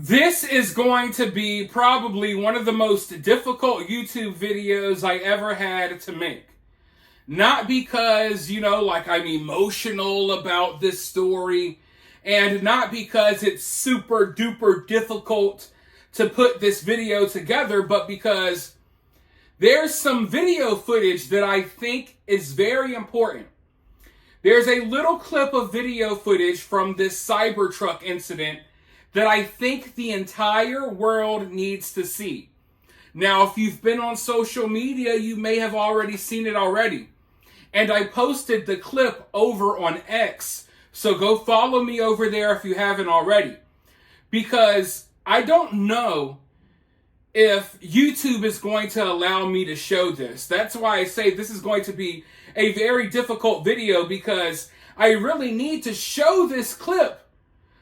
This is going to be probably one of the most difficult YouTube videos I ever had to make. Not because, like I'm emotional about this story, and not because it's super duper difficult to put this video together, but because there's some video footage that I think is very important. There's a little clip of video footage from this Cybertruck incident that I think the entire world needs to see. Now, if you've been on social media, you may have already seen it already. And I posted the clip over on X, so go follow me over there if you haven't already. Because I don't know if YouTube is going to allow me to show this. That's why I say this is going to be a very difficult video, because I really need to show this clip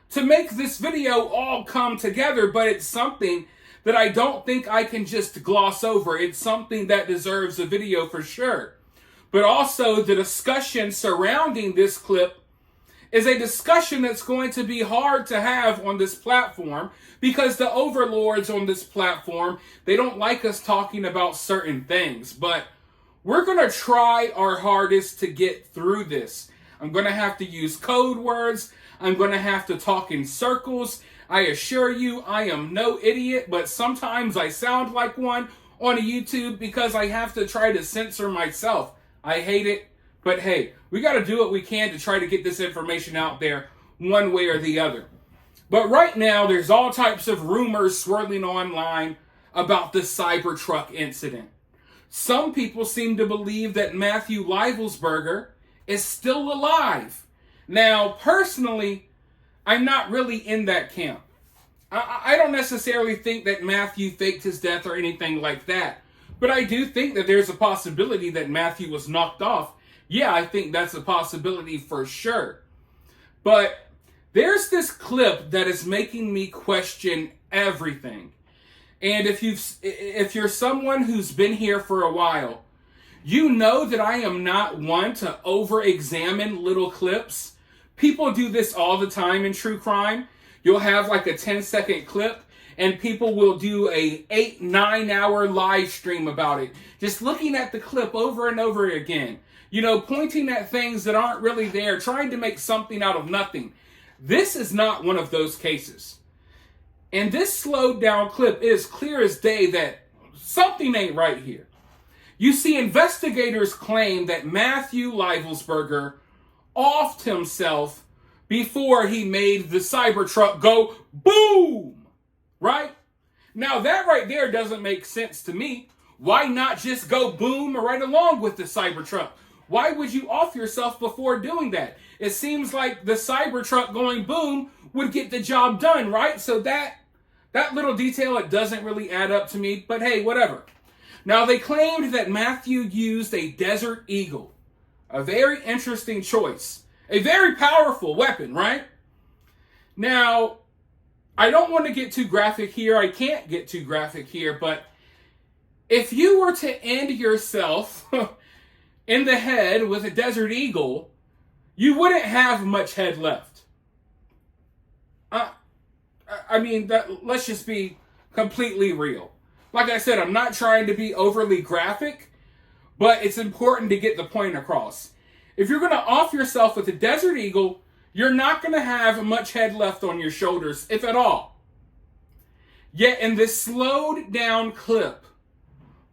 to make this video all come together, but it's something that I don't think I can just gloss over. It's something that deserves a video for sure. But also, the discussion surrounding this clip is a discussion that's going to be hard to have on this platform, because the overlords on this platform, they don't like us talking about certain things. But we're going to try our hardest to get through this. I'm going to have to use code words. I'm going to have to talk in circles. I assure you, I am no idiot, but sometimes I sound like one on YouTube because I have to try to censor myself. I hate it, but hey, we got to do what we can to try to get this information out there one way or the other. But right now, there's all types of rumors swirling online about this Cybertruck incident. Some people seem to believe that Matthew Livelsberger is still alive. Now, personally, I'm not really in that camp. I don't necessarily think that Matthew faked his death or anything like that. But I do think that there's a possibility that Matthew was knocked off. Yeah, I think that's a possibility for sure. But there's this clip that is making me question everything. And if you're someone who's been here for a while, you know that I am not one to over-examine little clips. People do this all the time in true crime. You'll have like a 10-second clip, and people will do a 8-9 hour live stream about it. Just looking at the clip over and over again. Pointing at things that aren't really there, trying to make something out of nothing. This is not one of those cases. And this slowed down clip is clear as day that something ain't right here. You see, investigators claim that Matthew Livelsberger offed himself before he made the Cybertruck go boom, right? Now that right there doesn't make sense to me. Why not just go boom right along with the Cybertruck? Why would you off yourself before doing that? It seems like the Cybertruck going boom would get the job done, right? So that little detail, it doesn't really add up to me, but hey, whatever. Now they claimed that Matthew used a Desert Eagle. A very interesting choice. A very powerful weapon, right? Now, I don't want to get too graphic here. I can't get too graphic here, but if you were to end yourself in the head with a Desert Eagle, you wouldn't have much head left. Let's just be completely real. Like I said, I'm not trying to be overly graphic, but it's important to get the point across. If you're going to off yourself with a Desert Eagle, you're not going to have much head left on your shoulders, if at all. Yet in this slowed down clip,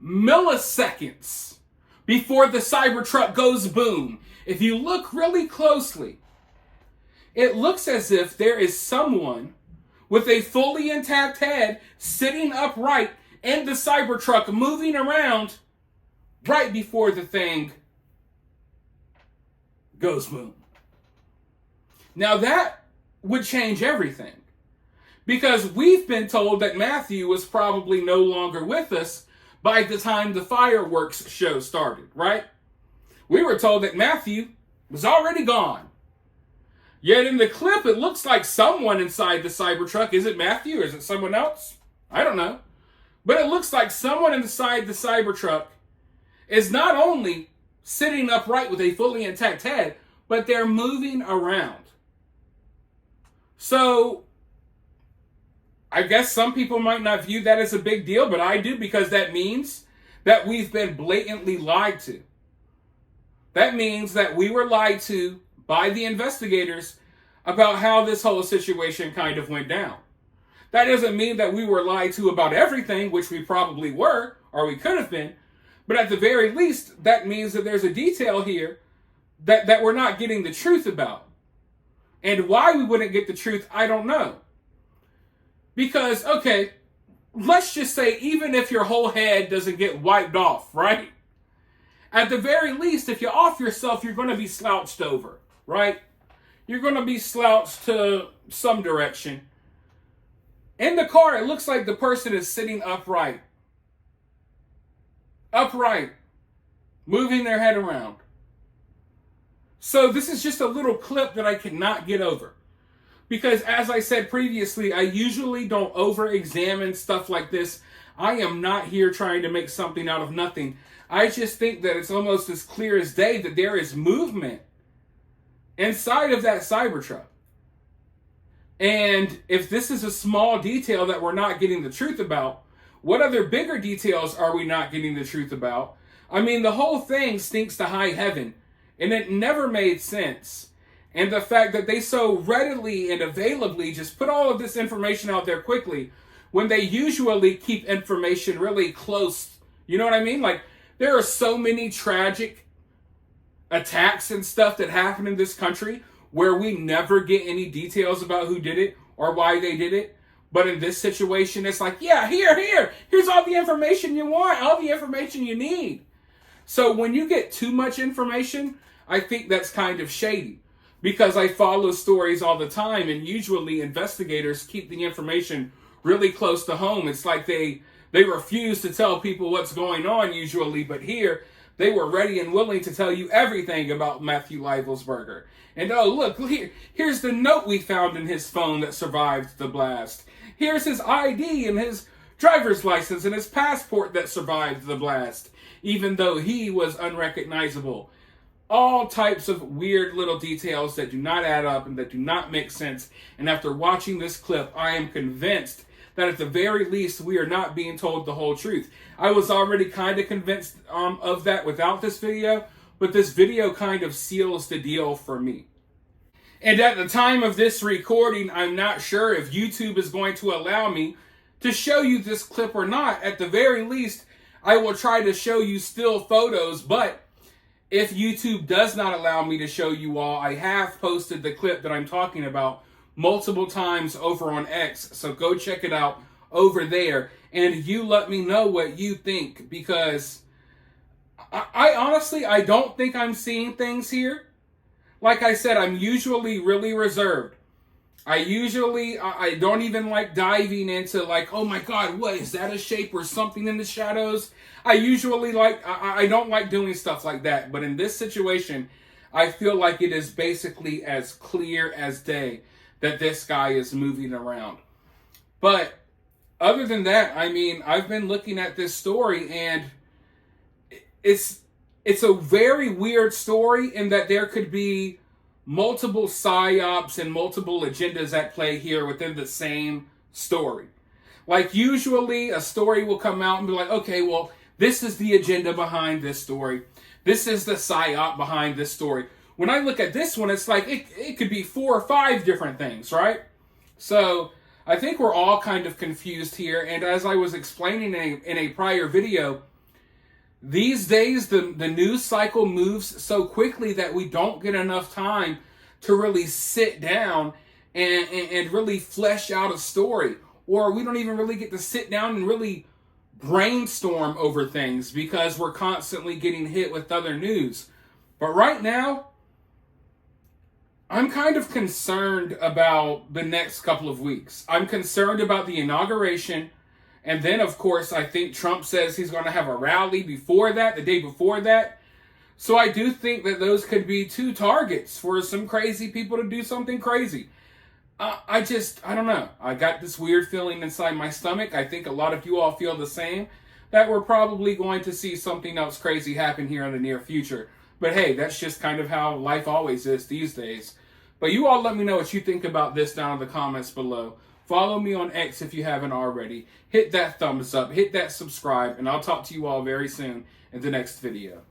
milliseconds before the Cybertruck goes boom, if you look really closely, it looks as if there is someone with a fully intact head sitting upright in the Cybertruck moving around right before the thing goes boom. Now that would change everything, because we've been told that Matthew was probably no longer with us by the time the fireworks show started, right? We were told that Matthew was already gone. Yet in the clip, it looks like someone inside the Cybertruck. Is it Matthew or is it someone else? I don't know. But it looks like someone inside the Cybertruck is not only sitting upright with a fully intact head, but they're moving around. So I guess some people might not view that as a big deal, but I do, because that means that we've been blatantly lied to. That means that we were lied to by the investigators about how this whole situation kind of went down. That doesn't mean that we were lied to about everything, which we probably were, or we could have been. But at the very least, that means that there's a detail here that we're not getting the truth about. And why we wouldn't get the truth, I don't know. Because, okay, let's just say even if your whole head doesn't get wiped off, right? At the very least, if you off yourself, you're going to be slouched over, right? You're going to be slouched to some direction. In the car, it looks like the person is sitting upright. Upright. Moving their head around. So this is just a little clip that I cannot get over. Because as I said previously, I usually don't over-examine stuff like this. I am not here trying to make something out of nothing. I just think that it's almost as clear as day that there is movement inside of that Cybertruck. And if this is a small detail that we're not getting the truth about, what other bigger details are we not getting the truth about? I mean, the whole thing stinks to high heaven, and it never made sense. And the fact that they so readily and availably just put all of this information out there quickly, when they usually keep information really close. You know what I mean? Like, there are so many tragic attacks and stuff that happen in this country where we never get any details about who did it or why they did it. But in this situation, it's like, yeah, here's all the information you want, all the information you need. So when you get too much information, I think that's kind of shady. Because I follow stories all the time, and usually investigators keep the information really close to home. It's like they refuse to tell people what's going on usually, but here they were ready and willing to tell you everything about Matthew Livelsberger. And oh, look, here's the note we found in his phone that survived the blast. Here's his ID and his driver's license and his passport that survived the blast, even though he was unrecognizable. All types of weird little details that do not add up and that do not make sense. And after watching this clip, I am convinced that at the very least, we are not being told the whole truth. I was already kind of convinced of that without this video, but this video kind of seals the deal for me. And at the time of this recording, I'm not sure if YouTube is going to allow me to show you this clip or not. At the very least, I will try to show you still photos, but if YouTube does not allow me to show you all, I have posted the clip that I'm talking about multiple times over on X. So go check it out over there. And you let me know what you think. Because I honestly, I don't think I'm seeing things here. Like I said, I'm usually really reserved. I don't even like diving into like, oh my God, what is that, a shape or something in the shadows? I don't like doing stuff like that. But in this situation, I feel like it is basically as clear as day that this guy is moving around. But other than that, I mean, I've been looking at this story and it's a very weird story in that there could be multiple psyops and multiple agendas at play here within the same story. Like usually a story will come out and be like, okay, well, this is the agenda behind this story. This is the psyop behind this story. When I look at this one, it's like it could be 4 or 5 different things, right? So I think we're all kind of confused here. And as I was explaining in a prior video, these days the news cycle moves so quickly that we don't get enough time to really sit down and really flesh out a story. Or we don't even really get to sit down and really brainstorm over things because we're constantly getting hit with other news. But right now, I'm kind of concerned about the next couple of weeks. I'm concerned about the inauguration. And then, of course, I think Trump says he's going to have a rally before that, the day before that. So I do think that those could be 2 targets for some crazy people to do something crazy. I don't know. I got this weird feeling inside my stomach. I think a lot of you all feel the same, that we're probably going to see something else crazy happen here in the near future. But hey, that's just kind of how life always is these days. But you all let me know what you think about this down in the comments below. Follow me on X if you haven't already. Hit that thumbs up, hit that subscribe, and I'll talk to you all very soon in the next video.